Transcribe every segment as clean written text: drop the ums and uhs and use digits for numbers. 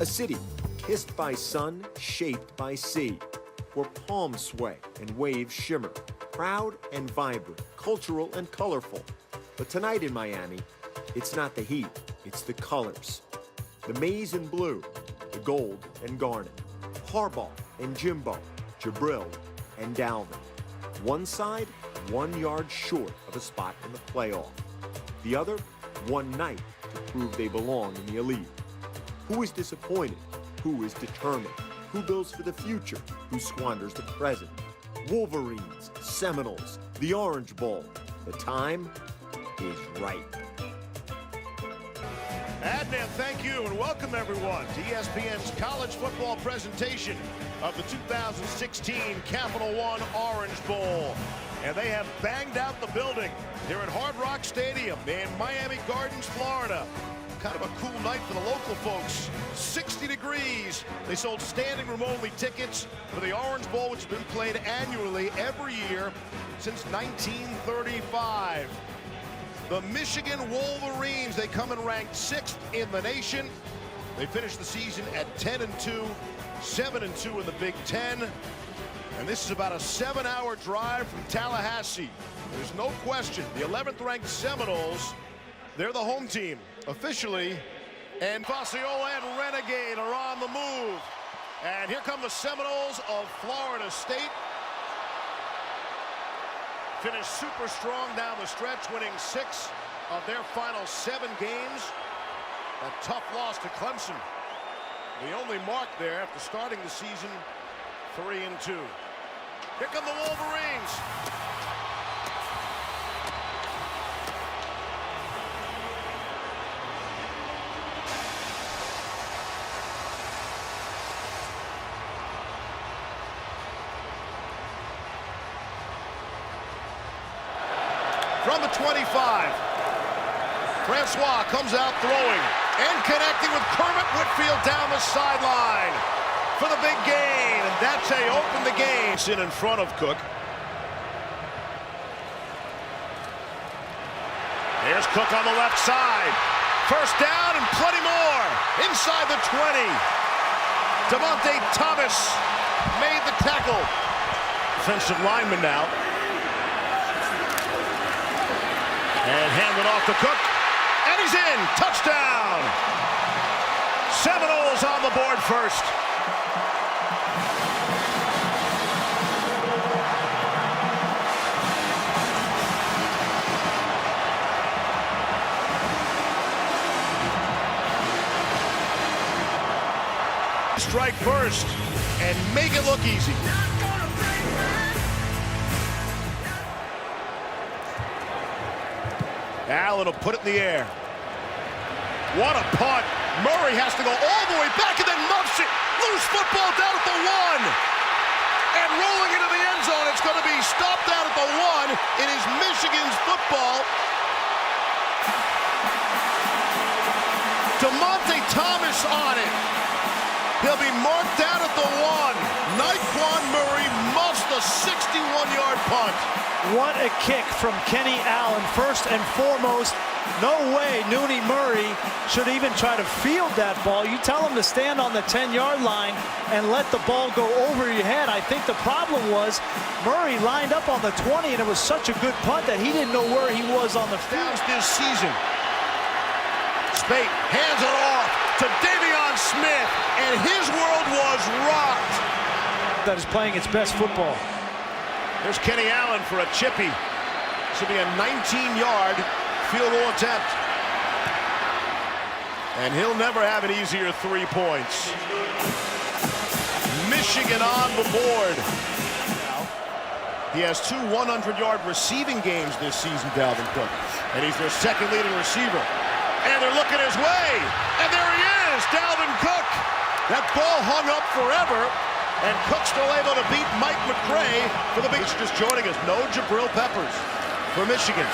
A city kissed by sun, shaped by sea, where palms sway and waves shimmer, proud and vibrant, cultural and colorful. But tonight in Miami, it's not the heat, it's the colors. The maize and blue, the gold and garnet, Harbaugh and Jimbo, Jabril and Dalvin. One side, 1 yard short of a spot in the playoff. The other, one night to prove they belong in the elite. Who is disappointed? Who is determined? Who builds for the future? Who squanders the present? Wolverines, Seminoles, the Orange Bowl. The time is right. Adnan, thank you, and welcome everyone to ESPN's college football presentation of the 2016 Capital One Orange Bowl. And they have banged out the building here at Hard Rock Stadium in Miami Gardens, Florida. Kind of a cool night for the local folks. 60 degrees. They sold standing room only tickets for the Orange Bowl, which has been played annually every year since 1935. The Michigan Wolverines, they come in ranked 6th in the nation. They finished the season at 10-2, 7-2 in the Big Ten. And this is about a 7-hour drive from Tallahassee. There's no question, the 11th ranked Seminoles, they're the home team officially. And Fasciola and Renegade are on the move. And here come the Seminoles of Florida State. Finished super strong down the stretch, winning 6 of their final 7 games. A tough loss to Clemson. The only mark there after starting the season 3-2. Here come the Wolverines. From the 25, Francois comes out throwing and connecting with Kermit Whitfield down the sideline for the big gain, and that's how you open the game. In front of Cook. Here's Cook on the left side. First down and plenty more. Inside the 20. Devontae Thomas made the tackle. Defensive lineman now. And handed off to Cook. And he's in. Touchdown. Seminoles on the board first. Strike first and make it look easy. Allen will put it in the air. What a punt. Murray has to go all the way back and then muffs it. Loose football down at the 1. And rolling into the end zone. It's going to be stopped down at the 1. It is Michigan's football. DeMonte Thomas on it. He'll be marked down at the 1. Naquan Murray muffs the 61-yard punt. What a kick from Kenny Allen. First and foremost, no way Nooney Murray should even try to field that ball. You tell him to stand on the 10-yard line and let the ball go over your head. I think the problem was Murray lined up on the 20, and it was such a good punt that he didn't know where he was on the field. This season. Spate hands it off to Davion Smith, and his world was rocked. That is playing its best football. There's Kenny Allen for a chippy. This will be a 19-yard field goal attempt. And he'll never have an easier 3 points. Michigan on the board. He has 2 100-yard receiving games this season, Dalvin Cook. And he's their second leading receiver. And they're looking his way. And there he is, Dalvin Cook. That ball hung up forever. And Cook still able to beat Mike McCray for the big. Just joining us, no Jabril Peppers for Michigan.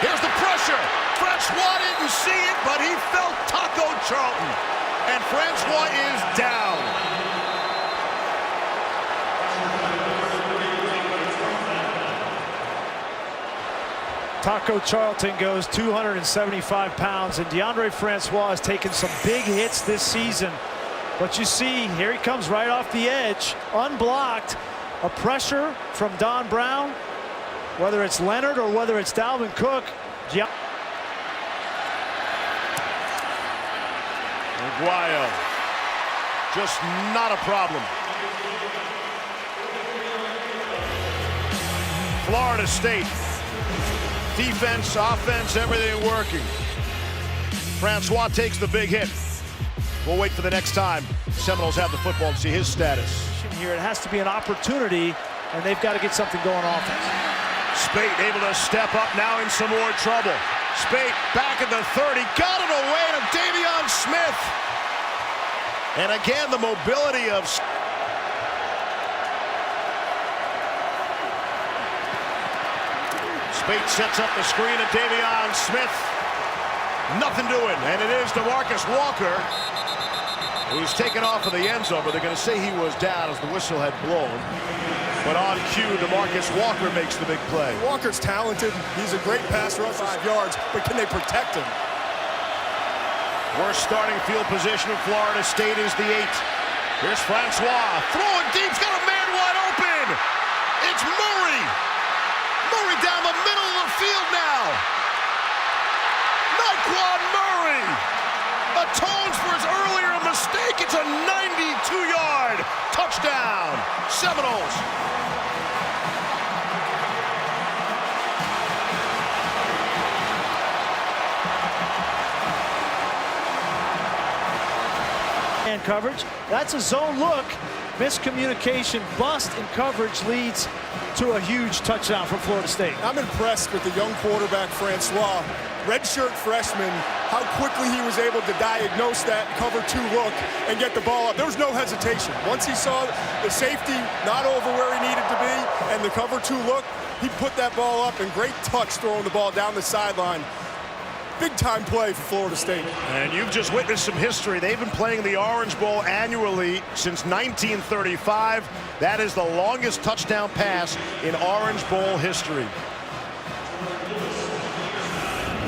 Here's the pressure. Francois didn't see it, but he felt Taco Charlton. And Francois is down. Taco Charlton goes 275 pounds, and DeAndre Francois has taken some big hits this season. But you see, here he comes right off the edge, unblocked. A pressure from Don Brown, whether it's Leonard or whether it's Dalvin Cook. Yeah. Aguayo, just not a problem. Florida State, defense, offense, everything working. Francois takes the big hit. We'll wait for the next time Seminoles have the football to see his status. Here it has to be an opportunity, and they've got to get something going offense. Spate able to step up, now in some more trouble. Spate back at the 30, got it away to Davion Smith. And again, the mobility of Spate sets up the screen at Davion Smith. Nothing doing, and it is DeMarcus Walker who's taken off of the end zone, but they're going to say he was down as the whistle had blown. But on cue, DeMarcus Walker makes the big play. Walker's talented. He's a great pass rusher, 5 yards, but can they protect him? Worst starting field position of Florida State is the 8. Here's Francois, throwing deep, he's got a man wide open. It's Murray. Murray down the middle of the field now. Naquan Murray atones for his earlier mistake. It's a 92-yard touchdown. Seminoles. And coverage. That's a zone look. Miscommunication, bust in coverage leads to a huge touchdown for Florida State. I'm impressed with the young quarterback, Francois. Redshirt freshman, how quickly he was able to diagnose that cover 2 look and get the ball up. There was no hesitation. Once he saw the safety not over where he needed to be and the cover 2 look, he put that ball up, and great touch throwing the ball down the sideline. Big-time play for Florida State. And you've just witnessed some history. They've been playing the Orange Bowl annually since 1935. That is the longest touchdown pass in Orange Bowl history.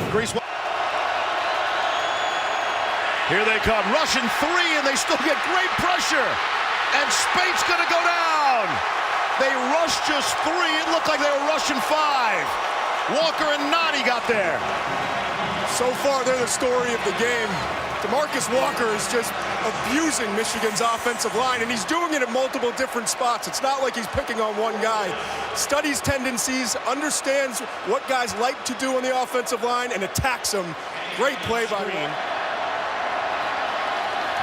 Grease. Here they come, rushing 3, and they still get great pressure. And Spate's gonna go down. They rushed just 3. It looked like they were rushing 5. Walker and Nani got there. So far, they're the story of the game. DeMarcus Walker is just abusing Michigan's offensive line, and he's doing it in multiple different spots. It's not like he's picking on one guy. Studies tendencies, understands what guys like to do on the offensive line, and attacks them. Great play by him.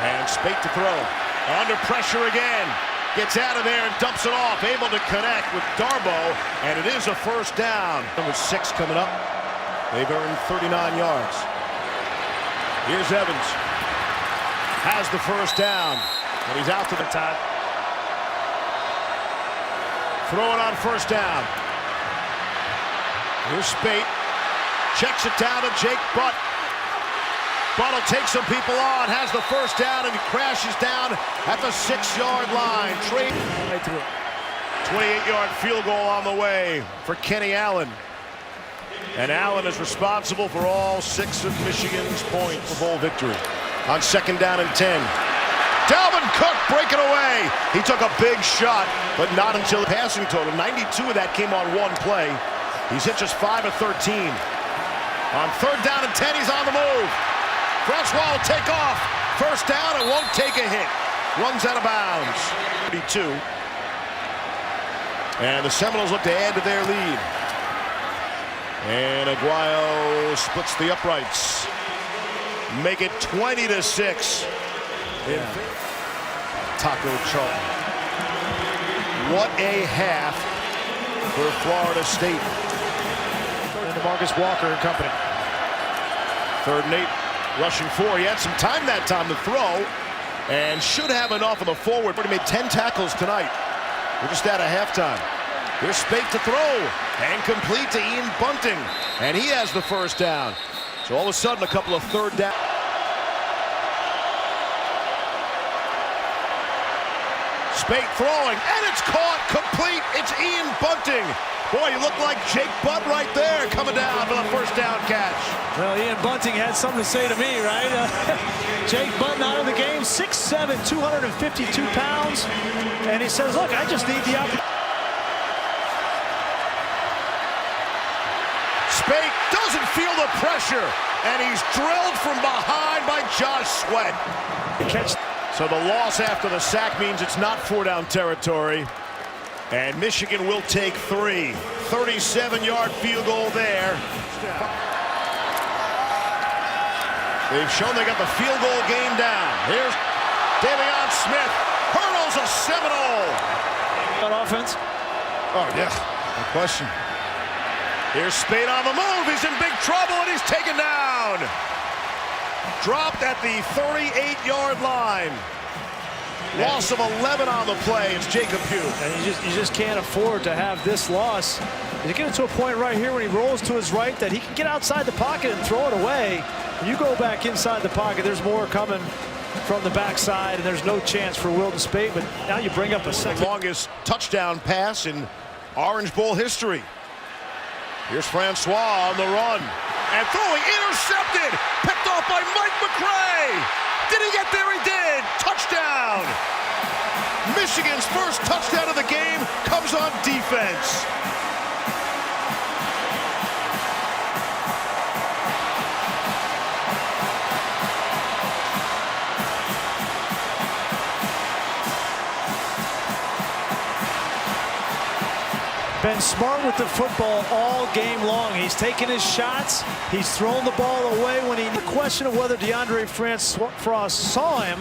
And Spate to throw. Under pressure again. Gets out of there and dumps it off. Able to connect with Darboh, and it is a first down. Number 6 coming up. They've earned 39 yards. Here's Evans. Has the first down. And he's out to the top. Throwing on first down. Here's Spate. Checks it down to Jake Butt. Butt will take some people on. Has the first down, and he crashes down at the 6-yard line. Trade. Right through it. 28-yard field goal on the way for Kenny Allen. And Allen is responsible for all 6 of Michigan's points for bowl victory. On 2nd down and 10. Dalvin Cook breaking away. He took a big shot, but not until the passing total. 92 of that came on 1 play. He's hit just 5 of 13. On 3rd down and 10, he's on the move. Francois will take off. First down and won't take a hit. Runs out of bounds. 32. And the Seminoles look to add to their lead. And Aguayo splits the uprights. Make it 20-6. Taco Charlton. What a half for Florida State. And DeMarcus Walker and company. 3rd and 8. Rushing 4. He had some time that time to throw. And should have enough on the forward. But he made 10 tackles tonight. We're just out of halftime. Here's Spate to throw, and complete to Ian Bunting, and he has the first down. So all of a sudden, a couple of 3rd down. Spate throwing, and it's caught complete. It's Ian Bunting. Boy, you look like Jake Butt right there coming down for the first down catch. Well, Ian Bunting had something to say to me, right? Jake Butt out of the game, 6'7", 252 pounds. And he says, look, I just need the opportunity. Spate doesn't feel the pressure, and he's drilled from behind by Josh Sweat. Catch. So the loss after the sack means it's not 4-down territory. And Michigan will take 3. 37-yard field goal there. They've shown they got the field goal game down. Here's Davion Smith. Hurdles a Seminole. On offense. Oh, yeah. No question. Here's Spate on the move. He's in big trouble, and he's taken down. Dropped at the 38-yard line. Loss of 11 on the play. It's Jacob Pugh. And you just can't afford to have this loss. You get it to a point right here when he rolls to his right that he can get outside the pocket and throw it away. When you go back inside the pocket, there's more coming from the backside, and there's no chance for Wilton Spate. But now you bring up a second. Longest touchdown pass in Orange Bowl history. Here's Francois on the run. And throwing, intercepted. Picked off by Mike McCray. Did he get there? He did. Touchdown. Michigan's first touchdown of the game comes on defense. Been smart with the football all game long. He's taken his shots. He's thrown the ball away when he. The question of whether Deondre Francois saw him,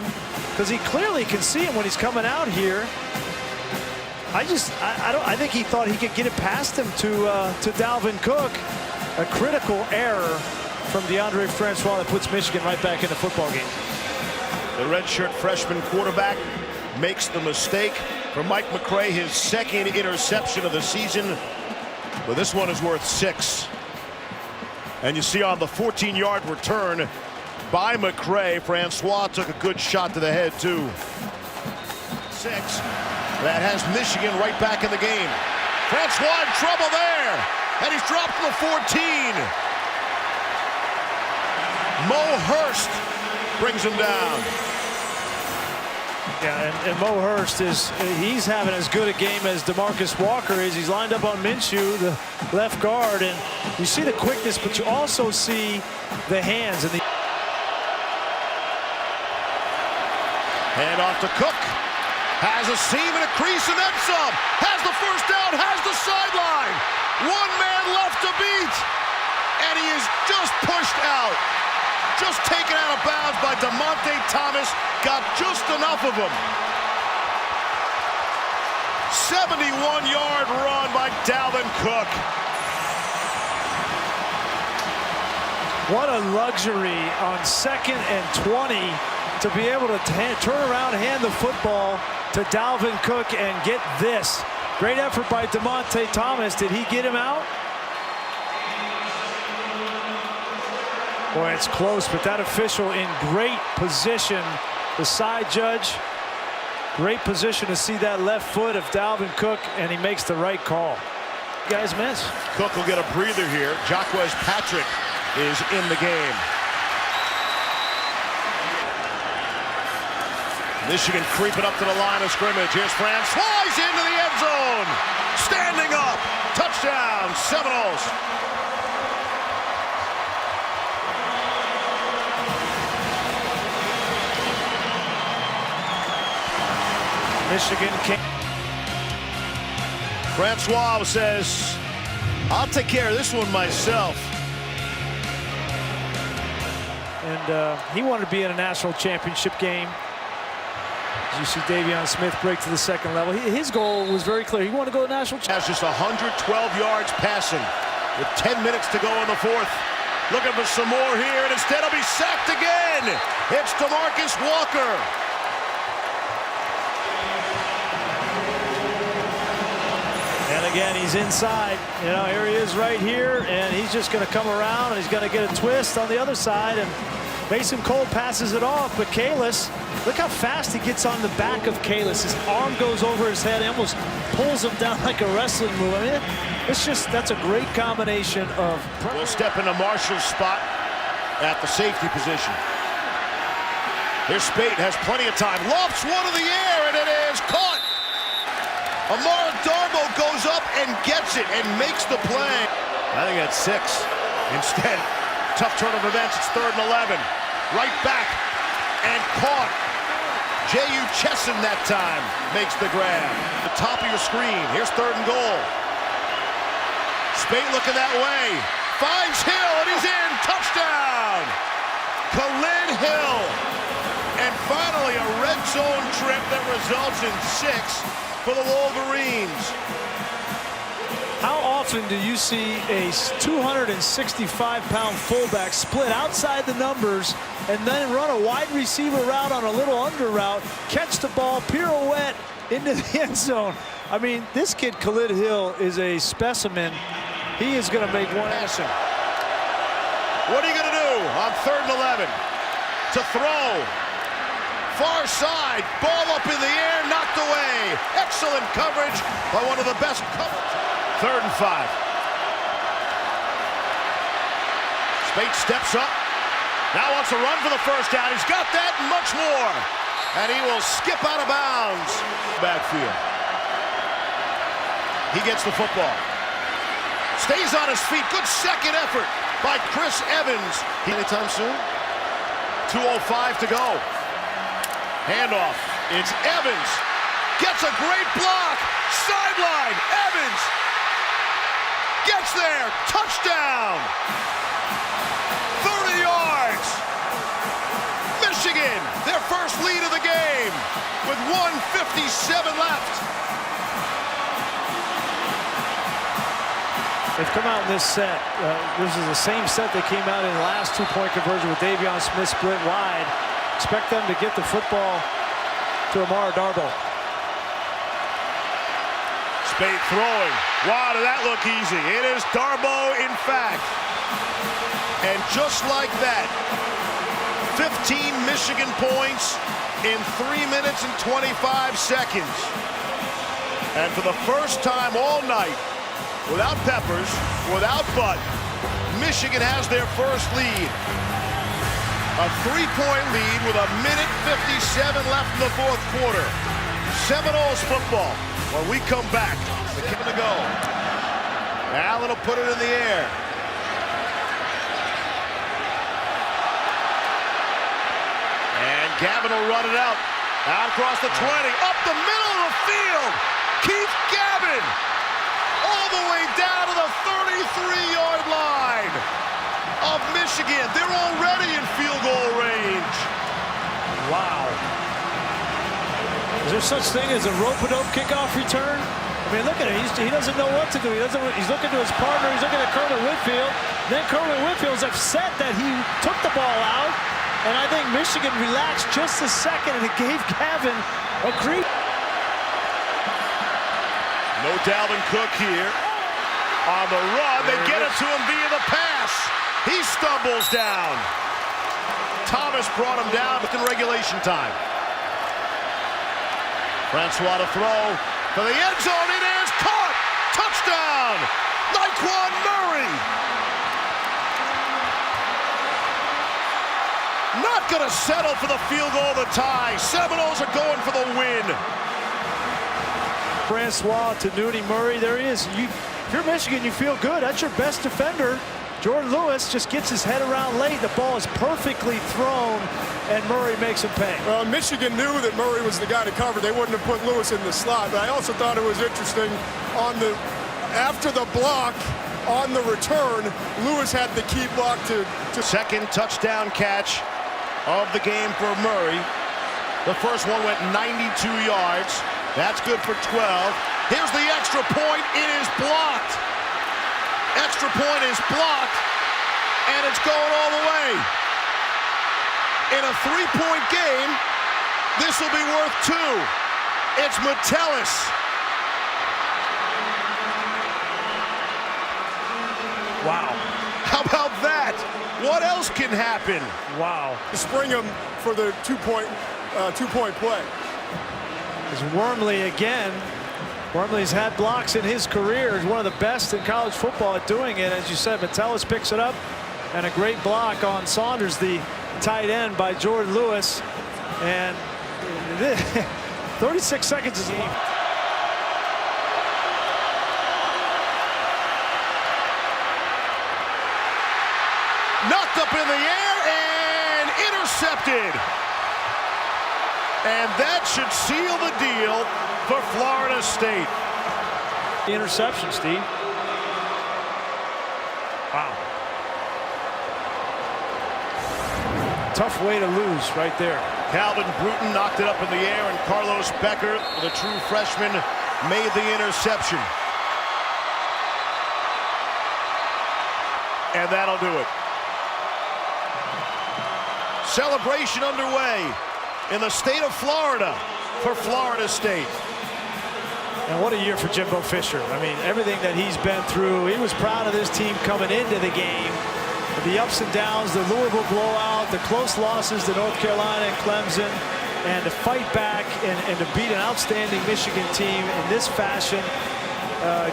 because he clearly can see him when he's coming out here. I think he thought he could get it past him to Dalvin Cook. A critical error from Deondre Francois that puts Michigan right back in the football game. The redshirt freshman quarterback makes the mistake. For Mike McCray, his second interception of the season. But this one is worth 6. And you see on the 14-yard return by McCray, Francois took a good shot to the head, too. 6. That has Michigan right back in the game. Francois in trouble there. And he's dropped to the 14. Mo Hurst brings him down. Yeah, and Mo Hurst he's having as good a game as DeMarcus Walker is. He's lined up on Minshew, the left guard, and you see the quickness, but you also see the hands and the. Hand off to Cook. Has a seam and a crease and then some. Has the first down, has the sideline. One man left to beat. And he is just pushed out. Just taken out of bounds by DeMonte Thomas. Got just enough of him. 71-yard run by Dalvin Cook. What a luxury on 2nd and 20 to be able to turn around, hand the football to Dalvin Cook and get this. Great effort by DeMonte Thomas. Did he get him out? Boy, it's close, but that official in great position. The side judge, great position to see that left foot of Dalvin Cook, and he makes the right call. You guys miss. Cook will get a breather here. Jacquez Patrick is in the game. Michigan creeping up to the line of scrimmage. Here's Francois into the end zone. Standing up. Touchdown, Seminoles. Michigan came. Francois says, I'll take care of this one myself. And he wanted to be in a national championship game. As you see Davion Smith break to the second level. His goal was very clear. He wanted to go to national championship. Has just 112 yards passing with 10 minutes to go in the fourth. Looking for some more here, and instead he'll be sacked again. It's DeMarcus Walker. And again, he's inside. You know, here he is right here, and he's just going to come around, and he's going to get a twist on the other side, and Mason Cole passes it off, but Kalis, look how fast he gets on the back of Kalis. His arm goes over his head, almost pulls him down like a wrestling move. I mean, that's a great combination of. We'll step into Marshall's spot at the safety position. Here's Spate, has plenty of time, lofts one in the air, and it is caught. Amara Darbo goes up and gets it and makes the play. I think that's 6. Instead, tough turn of events, it's 3rd and 11. Right back and caught. J.U. Chesson that time makes the grab. The top of your screen, here's 3rd and goal. Spate looking that way, finds Hill and he's in, touchdown! Khalid Hill. And finally a red zone trip that results in 6 for the Wolverines. How often do you see a 265-pound fullback split outside the numbers and then run a wide receiver route on a little under route, catch the ball, pirouette into the end zone? I mean, this kid Khalid Hill is a specimen. He is going to make one. Passing. What are you going to do on 3rd and 11? To throw. Far side, ball up in the air, knocked away. Excellent coverage by one of the best coverage. 3rd and 5. Spate steps up. Now wants to run for the first down. He's got that and much more. And he will skip out of bounds. Backfield. He gets the football. Stays on his feet. Good second effort by Chris Evans. Anytime soon? 2:05 to go. Handoff, it's Evans, gets a great block, sideline, Evans, gets there, touchdown, 30 yards, Michigan, their first lead of the game, with 1:57 left. They've come out in this set. This is the same set they came out in the last 2-point conversion with Davion Smith split wide. Expect them to get the football to Amara Darbo. Spate throwing. Wow, did that look easy? It is Darbo, in fact. And just like that, 15 Michigan points in 3 minutes and 25 seconds. And for the first time all night, without Peppers, without Butt, Michigan has their first lead. A 3-point lead with 1:57 left in the 4th quarter. Seminoles football. When we come back, the kick to go. Allen will put it in the air. And Gavin will run it out. Out across the 20, up the middle of the field. Keith Gavin all the way down to the 33-yard line of Michigan. They're already in field goal range. Wow. Is there such thing as a rope-a-dope kickoff return? I mean, look at it. He doesn't know what to do. He's looking to his partner. He's looking at Kermit Whitfield. Then Kermit Whitfield's upset that he took the ball out. And I think Michigan relaxed just a second, and it gave Gavin a creep. No Dalvin Cook here. On the run, they get it to him via the pass. He stumbles down. Thomas brought him down in regulation time. Francois to throw for the end zone. It is caught. Touchdown. Nyquan Murray. Not going to settle for the field goal to tie. Seminoles are going for the win. Francois to Nooney Murray. There he is. If you're Michigan, you feel good. That's your best defender. Jordan Lewis just gets his head around late. The ball is perfectly thrown, and Murray makes him pay. Well, Michigan knew that Murray was the guy to cover. They wouldn't have put Lewis in the slot. But I also thought it was interesting after the block on the return, Lewis had the key block to second touchdown catch of the game for Murray. The first one went 92 yards. That's good for 12. Here's the extra point. It is blocked. Extra point is blocked, and it's going all the way. In a 3-point game, this will be worth 2. It's Metellus. Wow. How about that? what else can happen? Wow. Spring him for the two-point play. As Wormley again. Wormley's had blocks in his career. He's one of the best in college football at doing it. As you said, Metellus picks it up, and a great block on Saunders, the tight end, by Jordan Lewis. And 36 seconds is long. Knocked up in the air and intercepted. And that should seal the deal for Florida State. The interception, Steve. Wow. Tough way to lose right there. Calvin Bruton knocked it up in the air, and Carlos Becker, the true freshman, made the interception. And that'll do it. Celebration underway in the state of Florida for Florida State. And what a year for Jimbo Fisher. I mean, everything that he's been through. He was proud of this team coming into the game. The ups and downs, the Louisville blowout, the close losses to North Carolina and Clemson, and to fight back and to beat an outstanding Michigan team in this fashion.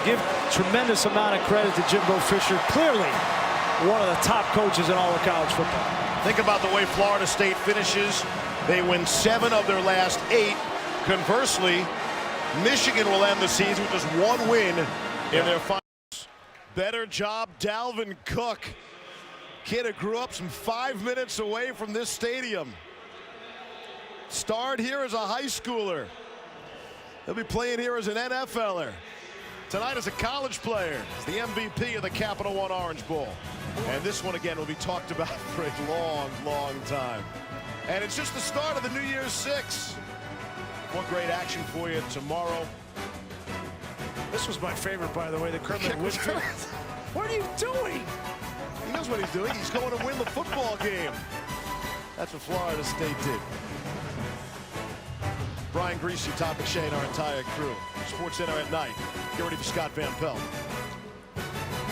Give tremendous amount of credit to Jimbo Fisher. Clearly one of the top coaches in all of college football. Think about the way Florida State finishes. They win 7 of their last 8. Conversely, Michigan will end the season with just 1 win in their finals. Better job, Dalvin Cook. Kid who grew up some 5 minutes away from this stadium. Starred here as a high schooler. He'll be playing here as an NFLer. Tonight as a college player. He's the MVP of the Capital One Orange Bowl. And this one again will be talked about for a long, long time. And it's just the start of the New Year's 6. More great action for you tomorrow. This was my favorite, by the way, the Kermit Whitfield. What are you doing? He knows what he's doing. He's going to win the football game. That's what Florida State did. Brian Griese, Todd McShay, and our entire crew. SportsCenter at night. Get ready for Scott Van Pelt.